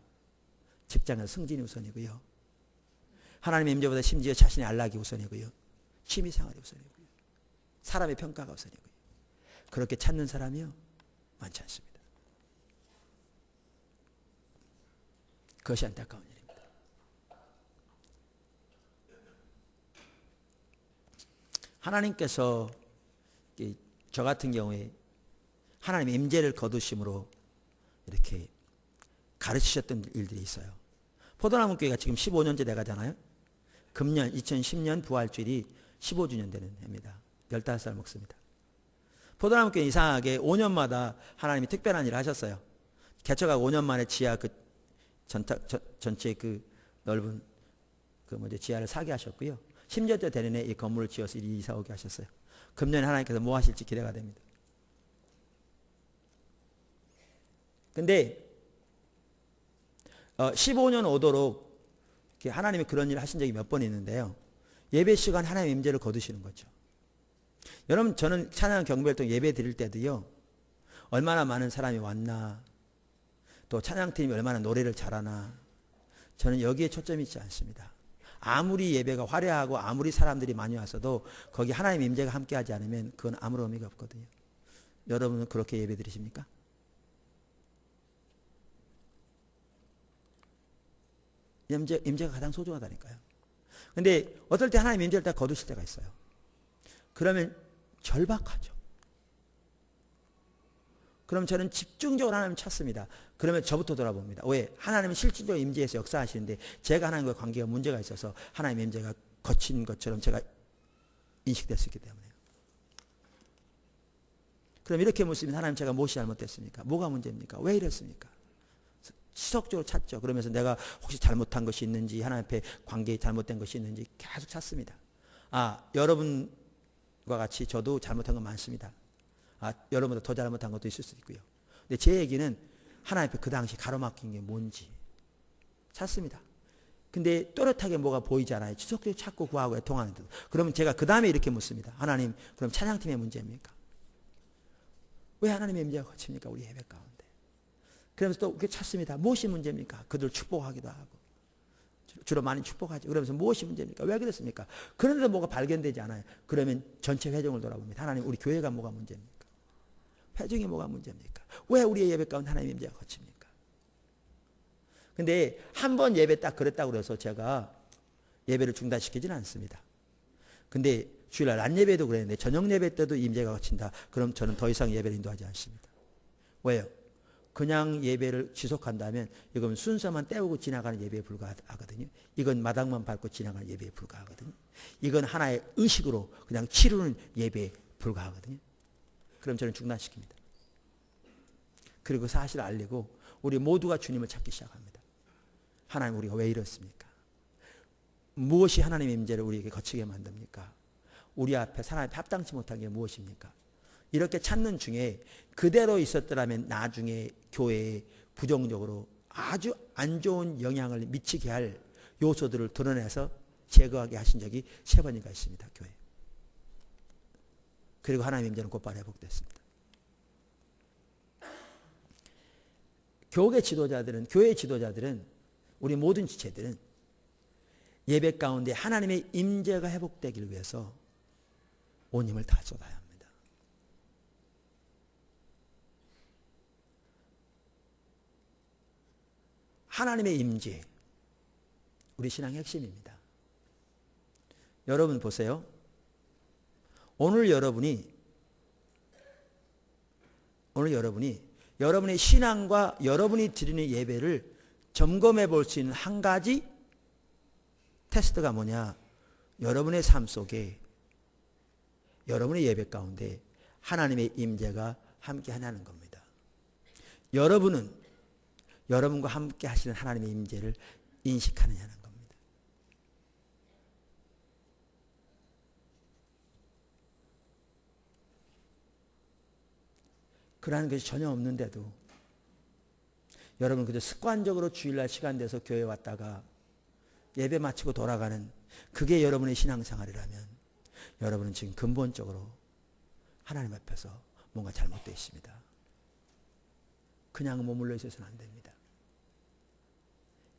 직장의 승진이 우선이고요. 하나님의 임재보다 심지어 자신의 안락이 우선이고요. 취미생활이 우선이고요. 사람의 평가가 우선이고요. 그렇게 찾는 사람이요 많지 않습니다. 그것이 안타까운 일입니다. 하나님께서 저 같은 경우에 하나님의 임재를 거두심으로 이렇게 가르치셨던 일들이 있어요. 포도나무 교회가 지금 15년째 돼가잖아요. 금년 2010년 부활주일이 15주년 되는 해입니다. 15살 먹습니다. 포도나무 교회 이상하게 5년마다 하나님이 특별한 일을 하셨어요. 개척하고 5년 만에 지하 전체 넓은 지하를 사게 하셨고요. 10년째 되는 해 이 건물을 지어서 이사 오게 하셨어요. 금년에 하나님께서 뭐 하실지 기대가 됩니다. 근데 15년 오도록 하나님이 그런 일을 하신 적이 몇 번 있는데요. 예배 시간 하나님의 임재를 거두시는 거죠. 여러분 저는 찬양 경배활동 예배 드릴 때도요. 얼마나 많은 사람이 왔나 또 찬양팀이 얼마나 노래를 잘하나 저는 여기에 초점이 있지 않습니다. 아무리 예배가 화려하고 아무리 사람들이 많이 왔어도 거기 하나님의 임재가 함께하지 않으면 그건 아무런 의미가 없거든요. 여러분은 그렇게 예배 드리십니까? 임재가 가장 소중하다니까요. 근데 어떨 때 하나님 임재를 다 거두실 때가 있어요. 그러면 절박하죠. 그럼 저는 집중적으로 하나님을 찾습니다. 그러면 저부터 돌아봅니다. 왜? 하나님은 실질적으로 임재해서 역사하시는데 제가 하나님과 관계가 문제가 있어서 하나님의 임재가 거친 것처럼 제가 인식될 수 있기 때문에요. 그럼 이렇게 묻습니다. 하나님 제가 무엇이 잘못됐습니까? 뭐가 문제입니까? 왜 이랬습니까? 지속적으로 찾죠. 그러면서 내가 혹시 잘못한 것이 있는지 하나님 앞에 관계에 잘못된 것이 있는지 계속 찾습니다. 여러분과 같이 저도 잘못한 건 많습니다. 여러분보다 더 잘못한 것도 있을 수도 있고요. 근데 제 얘기는 하나님 앞에 그 당시 가로막힌 게 뭔지 찾습니다. 근데 또렷하게 뭐가 보이잖아요. 지속적으로 찾고 구하고 애통하는데도. 그러면 제가 그 다음에 이렇게 묻습니다. 하나님 그럼 찬양팀의 문제입니까? 왜 하나님의 임재가 거칩니까? 우리 예배 가운데. 그러면서 또 찾습니다. 무엇이 문제입니까? 그들 축복하기도 하고 주로 많이 축복하죠. 그러면서 무엇이 문제입니까? 왜 그랬습니까? 그런데도 뭐가 발견되지 않아요. 그러면 전체 회중을 돌아봅니다. 하나님 우리 교회가 뭐가 문제입니까? 회중이 뭐가 문제입니까? 왜 우리의 예배 가운데 하나님의 임재가 거칩니까? 근데 한 번 예배 딱 그랬다고 그래서 제가 예배를 중단시키지는 않습니다. 근데 주일날 낮 예배도 그랬는데 저녁 예배 때도 임재가 거친다. 그럼 저는 더 이상 예배를 인도하지 않습니다. 왜요? 그냥 예배를 지속한다면 이건 순서만 때우고 지나가는 예배에 불과하거든요. 이건 마당만 밟고 지나가는 예배에 불과하거든요. 이건 하나의 의식으로 그냥 치르는 예배에 불과하거든요. 그럼 저는 중단시킵니다. 그리고 사실을 알리고 우리 모두가 주님을 찾기 시작합니다. 하나님 우리가 왜 이렇습니까? 무엇이 하나님의 임재를 우리에게 거치게 만듭니까? 우리 앞에 하나님 합당치 못한 게 무엇입니까? 이렇게 찾는 중에 그대로 있었더라면 나중에 교회에 부정적으로 아주 안 좋은 영향을 미치게 할 요소들을 드러내서 제거하게 하신 적이 3번인가 있습니다. 교회. 그리고 하나님의 임재는 곧바로 회복됐습니다. 교회 지도자들은 우리 모든 지체들은 예배 가운데 하나님의 임재가 회복되기를 위해서 온 힘을 다 쏟아야 합니다. 하나님의 임재, 우리 신앙의 핵심입니다. 여러분 보세요. 오늘 여러분이 여러분의 신앙과 여러분이 드리는 예배를 점검해 볼 수 있는 한 가지 테스트가 뭐냐? 여러분의 삶 속에 여러분의 예배 가운데 하나님의 임재가 함께 하냐는 겁니다. 여러분은 여러분과 함께 하시는 하나님의 임재를 인식하느냐는 겁니다. 그러한 것이 전혀 없는데도 여러분 그저 습관적으로 주일날 시간 돼서 교회 왔다가 예배 마치고 돌아가는 그게 여러분의 신앙생활이라면 여러분은 지금 근본적으로 하나님 앞에서 뭔가 잘못되어 있습니다. 그냥 머물러 있어서는 안 됩니다.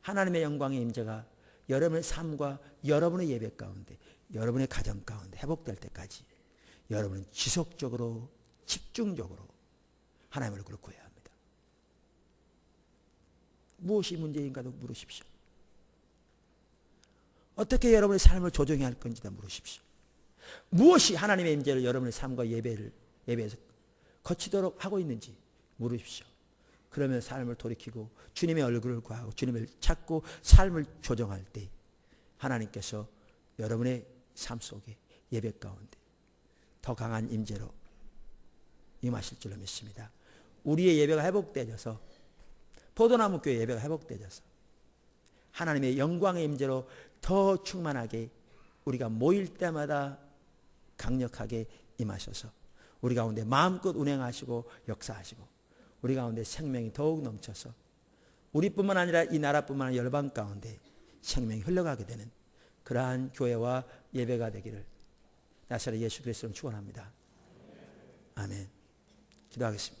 하나님의 영광의 임재가 여러분의 삶과 여러분의 예배 가운데 여러분의 가정 가운데 회복될 때까지 여러분은 지속적으로 집중적으로 하나님 얼굴을 구해야 합니다. 무엇이 문제인가도 물으십시오. 어떻게 여러분의 삶을 조정해야 할 건지도 물으십시오. 무엇이 하나님의 임재를 여러분의 삶과 예배에서 거치도록 하고 있는지 물으십시오. 그러면 삶을 돌이키고 주님의 얼굴을 구하고 주님을 찾고 삶을 조정할 때 하나님께서 여러분의 삶 속에 예배 가운데 더 강한 임재로 임하실 줄로 믿습니다. 우리의 예배가 회복되어서 포도나무 교회 예배가 회복되어서 하나님의 영광의 임재로 더 충만하게 우리가 모일 때마다 강력하게 임하셔서 우리 가운데 마음껏 운행하시고 역사하시고 우리 가운데 생명이 더욱 넘쳐서 우리뿐만 아니라 이 나라뿐만 아니라 열방 가운데 생명이 흘러가게 되는 그러한 교회와 예배가 되기를 나사렛 예수 그리스도로 축원합니다. 아멘. 기도하겠습니다.